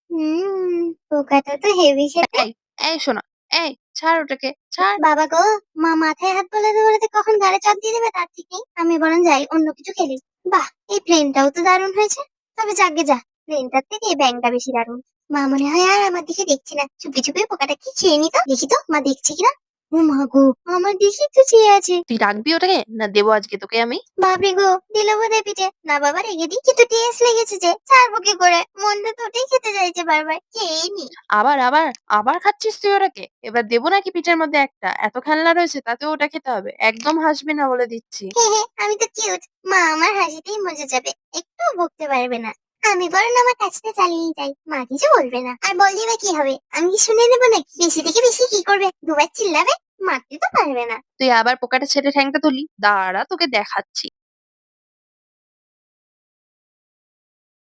হুম, পোকাটা তো হেভি খেতে। এই, এই শোনো, এই ছাড় ওটাকে, ছাড়। বাবা গো, মা মাথায় হাত বোলাতে বোলাতে কখন গালে চাপ দিয়ে দেবে তার ঠিক নেই। আমি বরং যাই অন্য কিছু খেলি। বাহ, এই প্লেনটাও তো দারুণ হয়েছে। তবে যাকগে যা, প্লেনটার থেকে এই ব্যাঙটা বেশি দারুণ। মা মনে হয় আর আমার দিকে দেখছে না, চুপি চুপি পোকাটা কি খেয়ে নিত, দেখি তো মা দেখছে কিনা। ও মা গো, আমার দিকে তো চেয়ে আছে। তুই রাখবি ওটাকে না দেবো আজকে তোকে আমি? বাপরে গো, দিল বোধহয় পিঠে। না বাবা, রেখে দিই, কিন্তু টেস্ট লেগেছে যে, ছাড়বো কি করে, মনটা তো ওটাই খেতে চাইছে বারবার, খেয়েই নি। আবার আবার আবার খাচ্ছিস তুই ওটাকে? এবার দেবো নাকি পিঠের মধ্যে একটা? এত খেলনা রয়েছে তাতেও ওটা খেতে হবে, একদম হাসবি না বলে দিচ্ছি। হে হে, আমি তো কিউট, মা আমার হাসিতেই মজে যাবে, একটু বকতে পারবে না। আমি বরং আমার কাজটা চালিয়ে যাই, মা কিছু বলবে না। আর বললে বা কি হবে, আমি কি শুনে নেবো নাকি? বেশি থেকে বেশি কি করবে, দুবার চিল্লাবে, মারতে তো পারবে না। তুই আবার পোকাটা ছেড়ে ঠ্যাংটা তুলি, দাঁড়া তোকে দেখাচ্ছি।